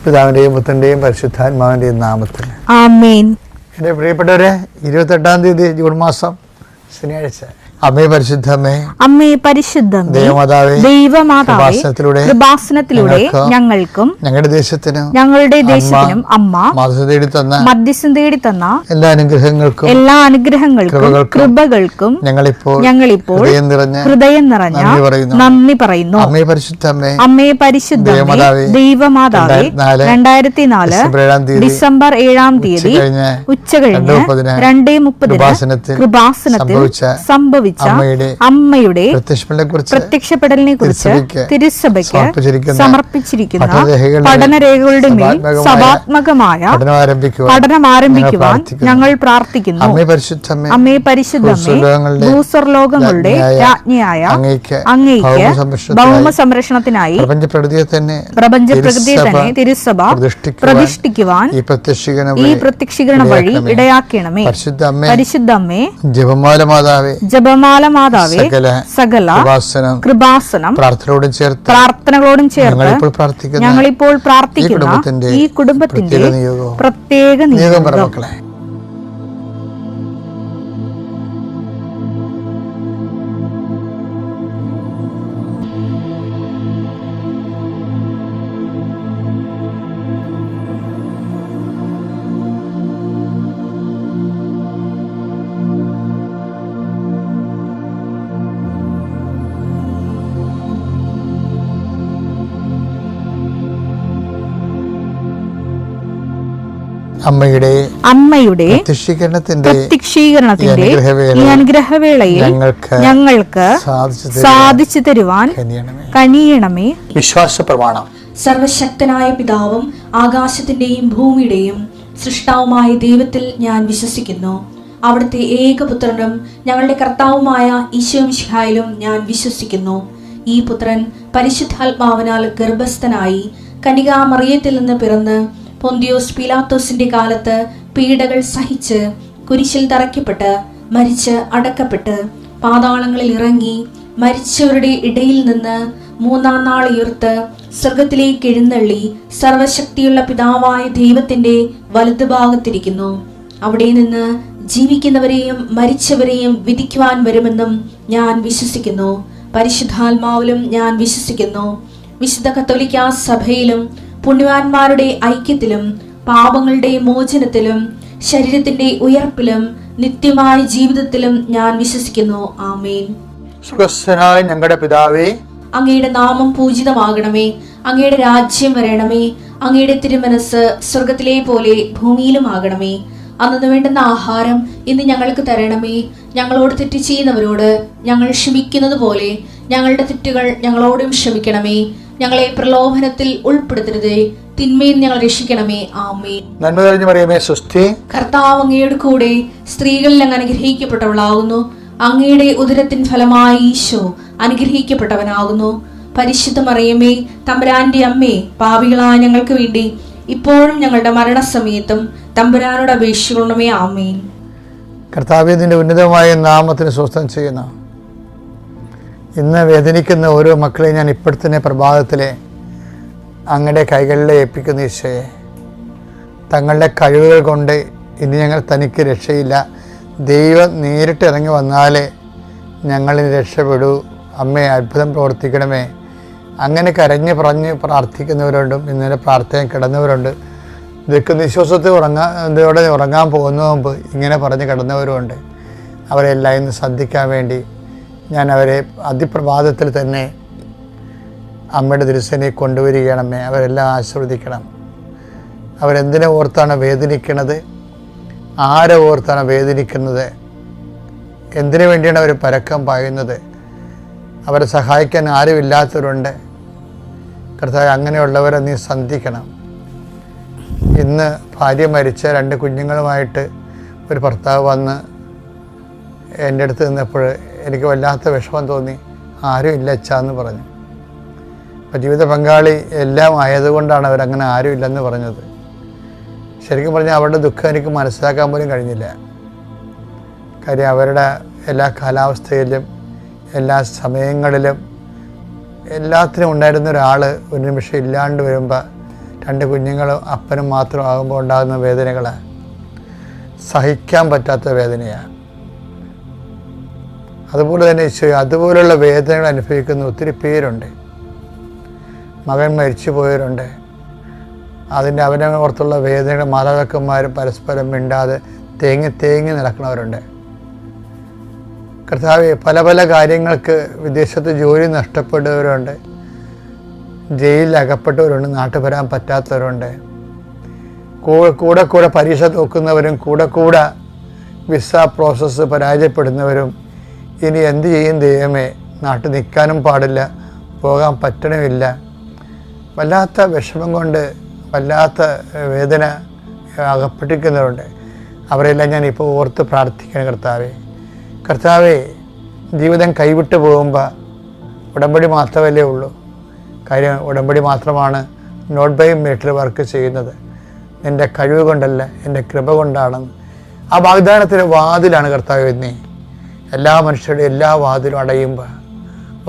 പിതാവിൻ്റെയും പുത്രൻ്റെയും പരിശുദ്ധാത്മാവിൻ്റെയും നാമത്തിൽ ആമേൻ. എൻ്റെ പ്രിയപ്പെട്ടവരെ, 28-ാം തീയതി ജൂൺ മാസം ശനിയാഴ്ച, അമ്മേ പരിശുദ്ധമേ, അമ്മേ പരിശുദ്ധമേ, ദൈവമാതാവേ, കൃപാസനത്തിലൂടെ ഞങ്ങൾക്കും ഞങ്ങളുടെ ദേശത്തിനും അമ്മ മധ്യസ്ഥം തേടി തന്ന എല്ലാ അനുഗ്രഹങ്ങൾക്കും കൃപകൾക്കും ഞങ്ങളിപ്പോൾ ഹൃദയം നിറഞ്ഞ നന്ദി പറയുന്നു. അമ്മേ പരിശുദ്ധമേ, ദൈവമാതാവേ, 2004 ഡിസംബർ 7-ാം തീയതി ഉച്ചകഴിഞ്ഞ് 2:30 കൃപാസനത്തിൽ സംഭവിച്ച അമ്മയുടെ പ്രത്യക്ഷപ്പെടലിനെ കുറിച്ച് തിരുസഭയ്ക്ക് സമർപ്പിച്ചിരിക്കുന്ന പഠനരേഖകളുടെ മേൽ സഭാത്മകമായ പഠനം ആരംഭിക്കുവാൻ ഞങ്ങൾ പ്രാർത്ഥിക്കുന്നു. അമ്മേ പരിശുദ്ധമേ, ഭൂസ്വർലോകങ്ങളുടെ രാജ്ഞിയായ അങ്ങേയ്ക്ക് ഭൗമ സംരക്ഷണത്തിനായി പ്രപഞ്ചപ്രകൃതിയെ തന്നെ തിരുസഭ പ്രതിഷ്ഠിക്കുവാൻ ഈ പ്രത്യക്ഷീകരണ വഴി ഇടയാക്കണമേ. പരിശുദ്ധമ്മേ, ജപമാല മാതാവേ, സകല കൃപാസനം പ്രാർത്ഥനകളോടും ചേർത്ത് ഞങ്ങളിപ്പോൾ പ്രാർത്ഥിക്കുന്ന ഈ കുടുംബത്തിന്റെ പ്രത്യേക നിയോഗം. അമ്മയുടെ പ്രത്യക്ഷീകരണത്തിന്റെ ഈ അനുഗ്രഹവേളയിൽ ഞങ്ങൾക്ക് സാധിച്ചു തരുവാൻ കനിയണമേ. വിശ്വാസ പ്രമാണം. സർവശക്തനായ പിതാവും ആകാശത്തിന്റെയും ഭൂമിയുടെയും സൃഷ്ടാവുമായ ദൈവത്തിൽ ഞാൻ വിശ്വസിക്കുന്നു. അവിടുത്തെ ഏകപുത്രനും ഞങ്ങളുടെ കർത്താവുമായ ഈശോ മിശിഹായിലും ഞാൻ വിശ്വസിക്കുന്നു. ഈ പുത്രൻ പരിശുദ്ധാത്മാവിനാൽ ഗർഭസ്ഥനായി കന്യകാമറിയത്തിൽ നിന്ന് പിറന്ന് പൊന്തിയോസ് പീലാത്തോസിന്റെ കാലത്ത് പീഡകൾ സഹിച്ച് കുരിശിൽ തറയ്ക്കപ്പെട്ട് മരിച്ച് അടക്കപ്പെട്ട് പാതാളങ്ങളിൽ ഇറങ്ങി മരിച്ചവരുടെ ഇടയിൽ നിന്ന് 3-ാം നാൾ ഉയർത്ത് സ്വർഗത്തിലേക്ക് എഴുന്നള്ളി സർവശക്തിയുള്ള പിതാവായ ദൈവത്തിന്റെ വലതുഭാഗത്തിരിക്കുന്നു. അവിടെ നിന്ന് ജീവിക്കുന്നവരെയും മരിച്ചവരെയും വിധിക്കുവാൻ വരുമെന്നും ഞാൻ വിശ്വസിക്കുന്നു. പരിശുദ്ധാത്മാവിലും ഞാൻ വിശ്വസിക്കുന്നു. വിശുദ്ധ കത്തോലിക്കാ സഭയിലും പുണ്യവാന്മാരുടെ ഐക്യത്തിലും പാപങ്ങളുടെ മോചനത്തിലും ശരീരത്തിന്റെ ഉയർപ്പിലും നിത്യമായ ജീവിതത്തിലും ഞാൻ വിശ്വസിക്കുന്നു. ആമേൻ. സ്വർഗ്ഗസ്ഥനായ ഞങ്ങളുടെ പിതാവേ, അങ്ങയുടെ നാമം പൂജിതമാകണമേ. അങ്ങയുടെ രാജ്യം വരണമേ. അങ്ങയുടെ തിരുമനസ് സ്വർഗത്തിലെ പോലെ ഭൂമിയിലും ആകണമേ. അന്നു വേണ്ടുന്ന ആഹാരം ഇന്ന് ഞങ്ങൾക്ക് തരണമേ. ഞങ്ങളോട് തെറ്റ് ചെയ്യുന്നവരോട് ഞങ്ങൾ ക്ഷമിക്കുന്നത് പോലെ ഞങ്ങളുടെ തെറ്റുകൾ ഞങ്ങളോടും ക്ഷമിക്കണമേ. ഞങ്ങളെ പ്രലോഭനത്തിൽ ഉൾപ്പെടുത്തരുതേ, തിന്മയിൽ ഞങ്ങൾ രക്ഷിക്കണമേ. ആമേൻ. നന്മ നിറഞ്ഞ മറിയമേ, സ്വസ്തി. കർത്താവ് അങ്ങയുടെ കൂടെ സ്ത്രീകളിൽ അങ്ങ് അനുഗ്രഹിക്കപ്പെട്ടവളാകുന്നു. അങ്ങയുടെ ഉദരത്തിൻ ഫലമായി ഈശോ അനുഗ്രഹിക്കപ്പെട്ടവനാകുന്നു. പരിശുദ്ധ മറിയമേ, തമ്പുരാന്റെ അമ്മേ, പാപികളായ ഞങ്ങൾക്ക് വേണ്ടി ഇപ്പോഴും ഞങ്ങളുടെ മരണസമയത്തും തമ്പുരാനോട് അപേക്ഷിക്കണമേ. ആമേൻ. കർത്താവേ, നിന്റെ ഉന്നതമായ നാമത്തിന് സ്വസ്ഥം ചെയ്യുന്ന ഇന്ന് വേദനിക്കുന്ന ഓരോ മക്കളെയും ഞാൻ ഇപ്പോഴത്തന്നെ പ്രഭാതത്തിലെ അങ്ങയുടെ കൈകളിൽ ഏൽപ്പിക്കുന്ന ഈശോയെ, തങ്ങളുടെ കഴിവുകൾ കൊണ്ട് ഇനി ഞങ്ങൾ തനിക്ക് രക്ഷയില്ല, ദൈവം നേരിട്ട് ഇറങ്ങി വന്നാലേ ഞങ്ങളിന് രക്ഷപ്പെടൂ. അമ്മയെ അത്ഭുതം പ്രവർത്തിക്കണമേ. അങ്ങനെ കരഞ്ഞ് പറഞ്ഞ് പ്രാർത്ഥിക്കുന്നവരുണ്ടും ഇന്നലെ പ്രാർത്ഥന കിടന്നവരുണ്ട്. ദീർഘനിശ്വാസത്തിൽ ഉറങ്ങാൻ പോകുന്ന മുമ്പ് ഇങ്ങനെ പറഞ്ഞ് കിടന്നവരുമുണ്ട്. അവരെല്ലാം ഇന്ന് ശ്രദ്ധിക്കാൻ വേണ്ടി ഞാൻ അവരെ അതിപ്രഭാതത്തിൽ തന്നെ അമ്മയുടെ തിരുസേനയിൽ കൊണ്ടുവരികയാണമ്മേ. അവരെല്ലാം ആശീർവദിക്കണം. അവരെന്തിനെ ഓർത്താണ് വേദനിക്കുന്നത്, ആരെ ഓർത്താണ് വേദനിക്കുന്നത്, എന്തിനു വേണ്ടിയാണ് അവർ പരക്കം പായുന്നത്, അവരെ സഹായിക്കാൻ ആരുമില്ലാത്തവരുണ്ട്. കർത്താവേ, അങ്ങനെയുള്ളവരെ നീ സന്ധിക്കണം. ഇന്ന് ഭാര്യ മരിച്ച 2 കുഞ്ഞുങ്ങളുമായിട്ട് ഒരു ഭർത്താവ് വന്ന് എൻ്റെ അടുത്ത് നിന്നപ്പോൾ എനിക്ക് വല്ലാത്ത വിഷമം തോന്നി. ആരും ഇല്ല അച്ഛാന്ന് പറഞ്ഞു. അപ്പോൾ ജീവിത പങ്കാളി എല്ലാം ആയതുകൊണ്ടാണ് അവരങ്ങനെ ആരും ഇല്ലെന്ന് പറഞ്ഞത്. ശരിക്കും പറഞ്ഞാൽ അവരുടെ ദുഃഖം എനിക്ക് മനസ്സിലാക്കാൻ പോലും കഴിഞ്ഞില്ല. കാര്യം അവരുടെ എല്ലാ കാലാവസ്ഥയിലും എല്ലാ സമയങ്ങളിലും എല്ലാത്തിനും ഉണ്ടായിരുന്ന ഒരാൾ ഒരു നിമിഷം ഇല്ലാണ്ട് വരുമ്പോൾ 2 കുഞ്ഞുങ്ങളും അപ്പനും മാത്രമാകുമ്പോൾ ഉണ്ടാകുന്ന വേദനകൾ സഹിക്കാൻ പറ്റാത്ത വേദനയാണ്. അതുപോലെ തന്നെ ഈശോ അതുപോലുള്ള വേദനകൾ അനുഭവിക്കുന്ന ഒത്തിരി പേരുണ്ട്. മകൻ മരിച്ചു പോയവരുണ്ട്. അതിൻ്റെ അവനെ ഓർത്തുള്ള വേദനകൾ മാതാപിതാക്കന്മാരും പരസ്പരം മിണ്ടാതെ തേങ്ങി നടക്കുന്നവരുണ്ട്. കർത്താവേ, പല പല കാര്യങ്ങൾക്ക് വിദേശത്ത് ജോലി നഷ്ടപ്പെട്ടവരുണ്ട്, ജയിലിൽ അകപ്പെട്ടവരുണ്ട്, നാട്ടിൽ വരാൻ പറ്റാത്തവരുണ്ട്, കൂടെ പരീക്ഷ തോക്കുന്നവരും കൂടെ വിസ പ്രോസസ്സ് പരാജയപ്പെടുന്നവരും. ഇനി എന്ത് ചെയ്യും ദൈവമേ, നാട്ടിൽ നിൽക്കാനും പാടില്ല, പോകാൻ പറ്റണമില്ല. വല്ലാത്ത വിഷമം കൊണ്ട് വല്ലാത്ത വേദന അകപ്പെട്ടിരിക്കുന്നവരുണ്ട്. അവരെല്ലാം ഞാനിപ്പോൾ ഓർത്ത് പ്രാർത്ഥിക്കണം. കർത്താവേ, ജീവിതം കൈവിട്ട് പോകുമ്പോൾ ഉടമ്പടി മാത്രമല്ലേ ഉള്ളൂ. കാര്യം ഉടമ്പടി മാത്രമാണ് നോട്ട് ബൈ മെറിറ്റിൽ വർക്ക് ചെയ്യുന്നത്. എൻ്റെ കഴിവ് കൊണ്ടല്ല, എൻ്റെ കൃപ കൊണ്ടാണെന്ന്. ആ വാഗ്ദാനത്തിൻ്റെ വാതിലാണ് കർത്താവേ നീ. എല്ലാ മനുഷ്യരുടെയും എല്ലാ വാതിലും അടയുമ്പോൾ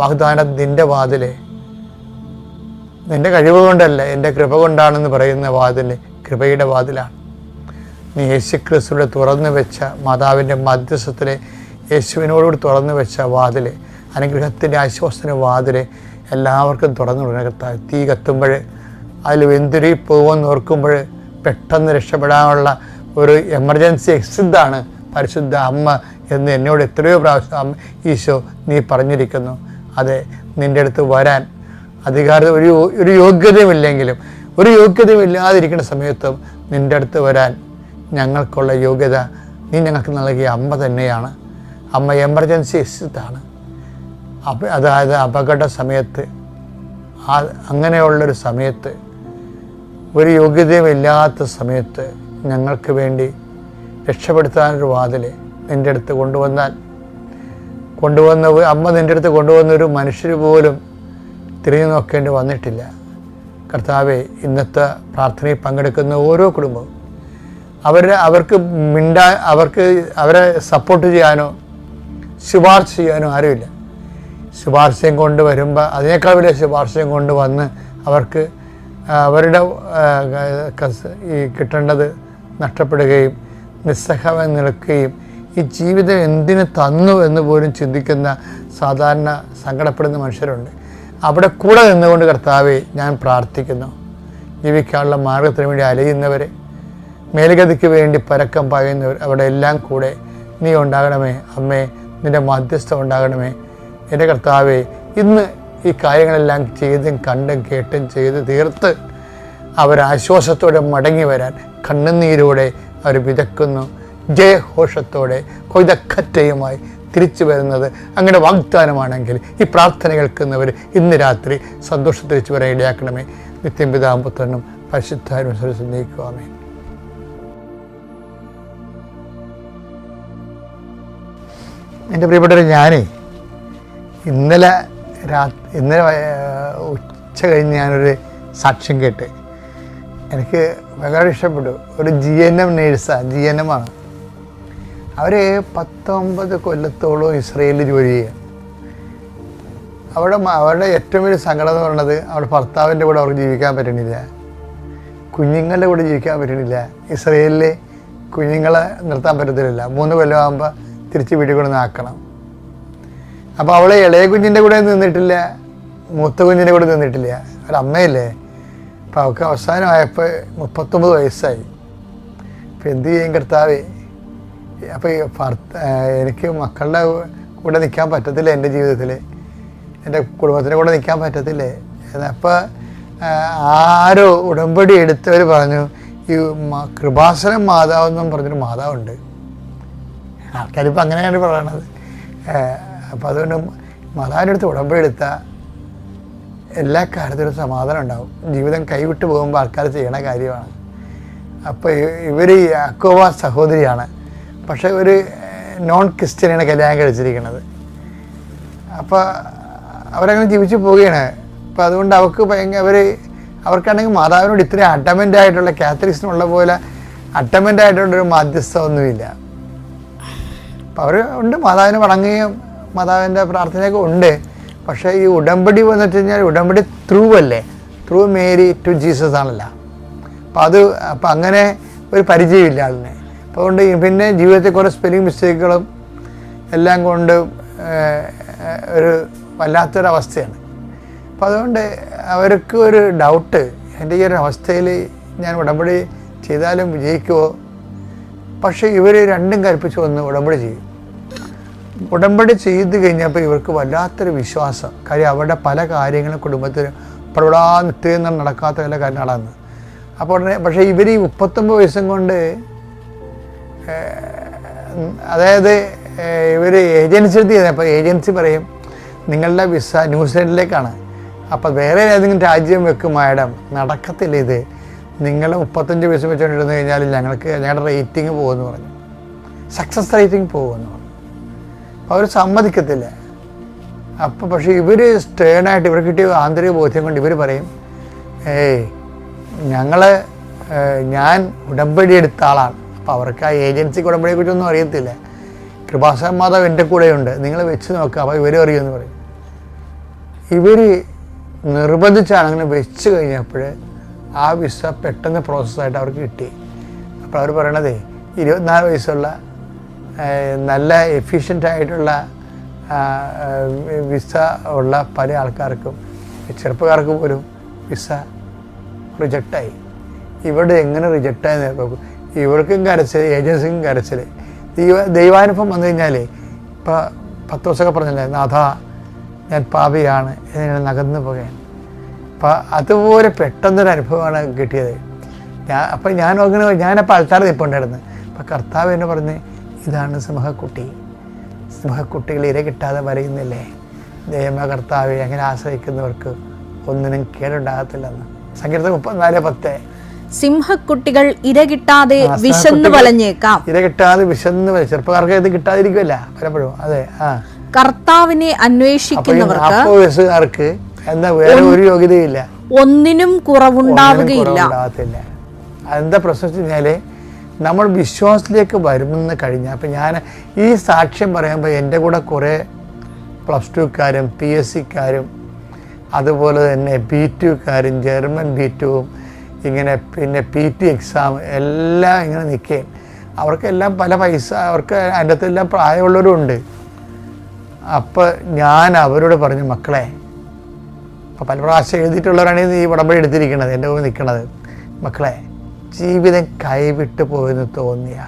വാഗ്ദാനം നിൻ്റെ വാതിലെ, നിൻ്റെ കഴിവ് കൊണ്ടല്ല, എൻ്റെ കൃപ കൊണ്ടാണെന്ന് പറയുന്ന വാതിൽ കൃപയുടെ വാതിലാണ്. നീ യേശുക്രിസ്തുവിനെ തുറന്നു വെച്ച മാതാവിൻ്റെ മധ്യസ്ഥത്തിലെ യേശുവിനോടുകൂടി തുറന്നു വെച്ച വാതിൽ, അനുഗ്രഹത്തിൻ്റെ ആശ്വാസത്തിൻ്റെ വാതിൽ എല്ലാവർക്കും തുറന്നു കൊടുക്കുന്ന കർത്താവ്. തീ കത്തുമ്പോൾ അതിൽ വെന്തുരി പോകുമെന്ന് ഓർക്കുമ്പോൾ പെട്ടെന്ന് രക്ഷപ്പെടാനുള്ള ഒരു എമർജൻസി എക്സിറ്റാണ് പരിശുദ്ധ അമ്മ എന്ന് എന്നോട് എത്രയോ പ്രാവശ്യം ഈശോ നീ പറഞ്ഞിരിക്കുന്നു. അതെ, നിൻ്റെ അടുത്ത് വരാൻ അധികാരം ഒരു യോഗ്യതയുമില്ലെങ്കിലും, ഒരു യോഗ്യതയുമില്ലാതിരിക്കുന്ന സമയത്തും നിൻ്റെ അടുത്ത് വരാൻ ഞങ്ങൾക്കുള്ള യോഗ്യത നീ ഞങ്ങൾക്ക് നൽകിയ അമ്മ തന്നെയാണ്. അമ്മ എമർജൻസി എക്സിറ്റാണ്. അതായത് അപകട സമയത്ത്, അങ്ങനെയുള്ളൊരു സമയത്ത്, ഒരു യോഗ്യതയുമില്ലാത്ത സമയത്ത് ഞങ്ങൾക്ക് വേണ്ടി രക്ഷപ്പെടുത്താനൊരു വാതിൽ നിൻ്റെ അടുത്ത് കൊണ്ടുവന്ന അമ്മ നിൻ്റെ അടുത്ത് കൊണ്ടുവന്നൊരു മനുഷ്യർ പോലും തിരിഞ്ഞു നോക്കേണ്ടി വന്നിട്ടില്ല. കർത്താവെ, ഇന്നത്തെ പ്രാർത്ഥനയിൽ പങ്കെടുക്കുന്ന ഓരോ കുടുംബവും അവരെ സപ്പോർട്ട് ചെയ്യാനോ ശുപാർശ ചെയ്യാനോ ആരുമില്ല. ശുപാർശയും കൊണ്ട് വരുമ്പോൾ അതിനേക്കാൾ വലിയ ശുപാർശയും കൊണ്ട് വന്ന് അവർക്ക് അവരുടെ ഈ കിട്ടേണ്ടത് നഷ്ടപ്പെടുകയും നിസ്സഹായം നിൽക്കുകയും ഈ ജീവിതം എന്തിനു തന്നു എന്ന് പോലും ചിന്തിക്കുന്ന സാധാരണ സങ്കടപ്പെടുന്ന മനുഷ്യരുണ്ട്. അവിടെ കൂടെ നിന്നുകൊണ്ട് കർത്താവെ ഞാൻ പ്രാർത്ഥിക്കുന്നു. ജീവിക്കാനുള്ള മാർഗത്തിന് വേണ്ടി അലയുന്നവരെ, മേലുഗതിക്ക് വേണ്ടി പരക്കം പായുന്നവർ, അവിടെ എല്ലാം കൂടെ നീ ഉണ്ടാകണമേ. അമ്മേ, നിൻ്റെ മധ്യസ്ഥ ഉണ്ടാകണമേ. എൻ്റെ കർത്താവെ, ഇന്ന് ഈ കാര്യങ്ങളെല്ലാം ചെയ്തും കണ്ടും കേട്ടും ചെയ്ത് തീർത്ത് അവരാശ്വാസത്തോടെ മടങ്ങി വരാൻ കണ്ണുനീരോടെ അവർ വിതക്കുന്നു. ജയഘോഷത്തോടെ കൊയ്തക്കറ്റയുമായി തിരിച്ചു വരുന്നത് അങ്ങനെ വാഗ്ദാനമാണെങ്കിൽ ഈ പ്രാർത്ഥന കേൾക്കുന്നവർ ഇന്ന് രാത്രി സന്തോഷത്തിൽ തിരിച്ചു വരാൻ ഇടയാക്കണമേ. നിത്യം പിതാവും പുത്രനും പരിശുദ്ധാത്മാവും നീക്കുവാമേ. എൻ്റെ പ്രിയപ്പെട്ടവരെ, ഞാനേ ഇന്നലെ ഉച്ച കഴിഞ്ഞ് ഞാനൊരു സാക്ഷ്യം കേട്ട് എനിക്ക് വളരെ ഇഷ്ടപ്പെട്ടു. ഒരു GNM നേഴ്സാണ്, GNM ആണ്. അവർ 19 കൊല്ലത്തോളം ഇസ്രയേലിൽ ജോലി ചെയ്യുക. അവരുടെ ഏറ്റവും വലിയ സങ്കടം എന്ന് പറയുന്നത് അവിടെ ഭർത്താവിൻ്റെ കൂടെ അവർക്ക് ജീവിക്കാൻ പറ്റണില്ല, കുഞ്ഞുങ്ങളുടെ കൂടെ ജീവിക്കാൻ പറ്റണില്ല. ഇസ്രയേലിൽ കുഞ്ഞുങ്ങളെ നിർത്താൻ പറ്റത്തില്ല. 3 കൊല്ലമാകുമ്പോൾ തിരിച്ച് വീട്ടിൽ കൊണ്ടുവന്ന് ആക്കണം. അപ്പോൾ അവൾ ഇളയ കുഞ്ഞിൻ്റെ കൂടെ നിന്നിട്ടില്ല, മൂത്ത കുഞ്ഞിൻ്റെ കൂടെ നിന്നിട്ടില്ല. ഒരമ്മയല്ലേ. അപ്പോൾ അവൾക്ക് അവസാനമായപ്പോൾ 39 വയസ്സായി. അപ്പോൾ എന്ത് ചെയ്യും കർത്താവേ? അപ്പോൾ എനിക്ക് മക്കളുടെ കൂടെ നിൽക്കാൻ പറ്റത്തില്ല, എൻ്റെ ജീവിതത്തിൽ എൻ്റെ കുടുംബത്തിൻ്റെ കൂടെ നിൽക്കാൻ പറ്റത്തില്ലേ. അപ്പോൾ ആരോ ഉടമ്പടി എടുത്തവർ പറഞ്ഞു, ഈ കൃപാസനം മാതാവെന്നും പറഞ്ഞൊരു മാതാവുണ്ട്. ആൾക്കാരിപ്പോൾ അങ്ങനെയാണ് പറയണത്. അപ്പോൾ അതുകൊണ്ട് മാതാവിൻ്റെ അടുത്ത് ഉടമ്പടി എടുത്താൽ എല്ലാ കാര്യത്തിലും സമാധാനം ഉണ്ടാവും. ജീവിതം കൈവിട്ട് പോകുമ്പോൾ ആൾക്കാർ ചെയ്യണ കാര്യമാണ്. അപ്പോൾ ഇവർ യാക്കോബ സഹോദരിയാണ്, പക്ഷേ ഒരു നോൺ ക്രിസ്ത്യനാണ് കല്യാണം കഴിച്ചിരിക്കുന്നത്. അപ്പോൾ അവരങ്ങനെ ജീവിച്ചു പോവുകയാണ്. അപ്പോൾ അതുകൊണ്ട് അവർക്കാണെങ്കിൽ മാതാവിനോട് ഇത്രയും അഡമൻ്റായിട്ടുള്ള കാത്തലിക്സിനുള്ള പോലെ അഡമൻ്റായിട്ടുള്ളൊരു മാധ്യസ്ഥമൊന്നുമില്ല. അപ്പോൾ അവർ ഉണ്ട്, മാതാവിനെ വണങ്ങുകയും മാതാവിൻ്റെ പ്രാർത്ഥനയൊക്കെ ഉണ്ട്. പക്ഷേ ഈ ഉടമ്പടി വന്നിട്ട് കഴിഞ്ഞാൽ ഉടമ്പടി ത്രൂ അല്ലേ, ത്രൂ മേരി ടു ജീസസ് ആണല്ലോ. അപ്പം അങ്ങനെ ഒരു പരിചയമില്ല ആളിനെ. അപ്പോൾ അതുകൊണ്ട് പിന്നെ ജീവിതത്തിൽ കുറേ സ്പെല്ലിംഗ് മിസ്റ്റേക്കുകളും എല്ലാം കൊണ്ട് ഒരു വല്ലാത്തൊരവസ്ഥയാണ്. അപ്പം അതുകൊണ്ട് അവർക്ക് ഒരു ഡൗട്ട്, എൻ്റെ ഈ ഒരു അവസ്ഥയിൽ ഞാൻ ഉടമ്പടി ചെയ്താലും വിജയിക്കുമോ? പക്ഷേ ഇവർ രണ്ടും കൽപ്പിച്ച് വന്ന് ഉടമ്പടി ചെയ്യും. ഉടമ്പടി ചെയ്ത് കഴിഞ്ഞപ്പോൾ ഇവർക്ക് വല്ലാത്തൊരു വിശ്വാസം. കാര്യം അവരുടെ പല കാര്യങ്ങളും കുടുംബത്തിൽ പ്രവിടാ നിത്യം നടക്കാത്ത ചില കാര്യങ്ങളാണ്. അപ്പോൾ ഉടനെ പക്ഷേ ഇവർ ഈ 39 വയസ്സും കൊണ്ട്, അതായത് ഇവർ ഏജൻസി എടുത്ത് ചെയ്തത്. അപ്പോൾ ഏജൻസി പറയും നിങ്ങളുടെ വിസ ന്യൂസിലൻഡിലേക്കാണ്, അപ്പോൾ വേറെ ഏതെങ്കിലും രാജ്യം വെക്കും മാഡം, നടക്കത്തില്ല ഇത്, നിങ്ങൾ 35 വയസ്സ് വെച്ചുകൊണ്ടിരുന്നു കഴിഞ്ഞാൽ ഞങ്ങളുടെ റേറ്റിംഗ് പോകുമെന്ന് പറഞ്ഞു, സക്സസ് റേറ്റിംഗ് പോകുമെന്ന് പറഞ്ഞു. അപ്പോൾ അവർ സമ്മതിക്കത്തില്ല. അപ്പോൾ പക്ഷേ ഇവർ സ്റ്റേണായിട്ട് ഇവർ കിട്ടിയ ആന്തരിക ബോധ്യം കൊണ്ട് ഇവർ പറയും, ഞാൻ ഉടമ്പടി എടുത്ത ആളാണ്. അപ്പോൾ അവർക്ക് ആ ഏജൻസിക്ക് ഉടമ്പടിയെക്കുറിച്ചൊന്നും അറിയത്തില്ല. കൃപാസന മാതാവ് എൻ്റെ കൂടെയുണ്ട്, നിങ്ങൾ വെച്ച് നോക്കുക, അപ്പോൾ ഇവരും അറിയുമെന്ന് പറയും. ഇവർ നിർബന്ധിച്ചാണ് അങ്ങനെ വെച്ച് കഴിഞ്ഞപ്പോൾ ആ വിസ പെട്ടെന്ന് പ്രോസസ്സായിട്ട് അവർക്ക് കിട്ടി. അപ്പോൾ അവർ പറയണതേ 24 വയസ്സുള്ള നല്ല എഫിഷ്യൻ്റായിട്ടുള്ള വിസ ഉള്ള പല ആൾക്കാർക്കും, ചെറുപ്പക്കാർക്ക് പോലും വിസ റിജക്റ്റായി. ഇവിടെ എങ്ങനെ റിജക്റ്റായി നോക്കും, ഇവർക്കും കരച്ചിൽ, ഏജൻസിക്കും കരച്ചിൽ. ദൈവാനുഭവം വന്നു കഴിഞ്ഞാൽ ഇപ്പോൾ 10 ദിവസമൊക്കെ പറഞ്ഞില്ലേ, നാഥ ഞാൻ പാപിയാണ്, ഇതിനെ നകന്നു പോകാൻ. അപ്പം അതുപോലെ പെട്ടെന്നൊരു അനുഭവമാണ് കിട്ടിയത്. അപ്പം ഞാനപ്പോൾ ആൾക്കാർ നിൽപ്പുണ്ടായിരുന്നു. അപ്പം കർത്താവ് എന്നെ പറഞ്ഞ്, ഇതാണ് സിംഹക്കുട്ടി, സിംഹക്കുട്ടികൾ ഇര കിട്ടാതെ വരയുന്നില്ലേ, ദൈവമേ കർത്താവെ അങ്ങനെ ആശ്രയിക്കുന്നവർക്ക് ഒന്നിനും കേടുണ്ടാകത്തില്ലെന്ന്. സങ്കീർത്തനം 34:10. സിംഹക്കുട്ടികൾ ഇര കിട്ടാതെ വിശന്ന് വലഞ്ഞേക്കാം. ഇര കിട്ടാതെ വിശന്ന് ചെറുപ്പക്കാർക്ക് ഇത് കിട്ടാതിരിക്കുമല്ല പലപ്പോഴും. അതെ, കർത്താവിനെ അന്വേഷിക്കുന്നവർക്ക് 40 വയസ്സുകാർക്ക് എന്താ വേറെ ഒരു യോഗ്യതയില്ല, ഒന്നിനും കുറവുണ്ടാവുകയില്ല. അതെന്താ പ്രശ്നം വെച്ച് കഴിഞ്ഞാൽ നമ്മൾ വിശ്വാസത്തിലേക്ക് വരുമെന്ന് കഴിഞ്ഞാൽ, അപ്പം ഞാൻ ഈ സാക്ഷ്യം പറയുമ്പോൾ എൻ്റെ കൂടെ കുറേ +2-കാരും PSCക്കാരും അതുപോലെ തന്നെ B2-കാരും ജർമ്മൻ B2-ഉം ഇങ്ങനെ പിന്നെ PT എക്സാം എല്ലാം ഇങ്ങനെ നിൽക്കുകയും അവർക്കെല്ലാം പല പൈസ, അവർക്ക് അതിൻ്റെ അകത്തെല്ലാം പ്രായമുള്ളവരും ഉണ്ട്. അപ്പോൾ ഞാൻ അവരോട് പറഞ്ഞു, മക്കളെ, അപ്പോൾ പല പ്രാവശ്യം എഴുതിയിട്ടുള്ളവരാണ് ഈ ഉടമ്പടി എടുത്തിരിക്കുന്നത്, എൻ്റെ കൂടെ നിൽക്കുന്നത്, മക്കളെ ജീവിതം കൈവിട്ട് പോയെന്ന് തോന്നിയ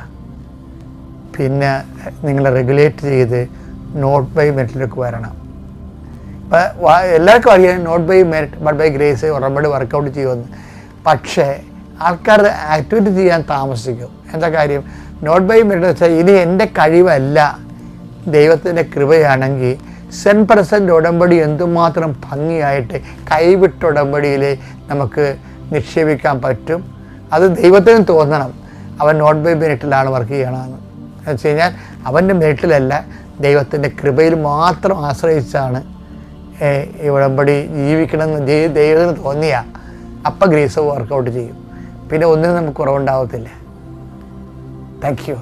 പിന്നെ നിങ്ങൾ റെഗുലേറ്റ് ചെയ്ത് നോട്ട് ബൈ മെറിറ്റിലേക്ക് വരണം. ഇപ്പം എല്ലാവർക്കും അറിയാം not by merit but by grace ഉടമ്പടി വർക്കൗട്ട് ചെയ്യുമെന്ന്. പക്ഷേ ആൾക്കാർ ആക്ടിവിറ്റി ചെയ്യാൻ താമസിക്കും. എന്താ കാര്യം? നോട്ട് ബൈ മെറിറ്റ് വെച്ചാൽ ഇനി എൻ്റെ കഴിവല്ല, ദൈവത്തിൻ്റെ കൃപയാണെങ്കിൽ 100% ഉടമ്പടി എന്തുമാത്രം ഭംഗിയായിട്ട് കൈവിട്ട ഉടമ്പടിയിൽ നമുക്ക് നിക്ഷേപിക്കാൻ പറ്റും. അത് ദൈവത്തിനും തോന്നണം അവൻ നോട്ട് ബൈ മെറിറ്റിലാണ് വർക്ക് ചെയ്യണമെന്ന്. എന്ന് വെച്ച് കഴിഞ്ഞാൽ അവൻ്റെ മെറിറ്റിലല്ല, ദൈവത്തിൻ്റെ കൃപയിൽ മാത്രം ആശ്രയിച്ചാണ് ഈ ഉടമ്പടി ജീവിക്കണമെന്ന് ദൈവത്തിന് തോന്നിയ അപ്പം ഗ്രേസ് വർക്കൗട്ട് ചെയ്യും. പിന്നെ ഒന്നിനും നമുക്ക് കുറവുണ്ടാവത്തില്ല. Thank you.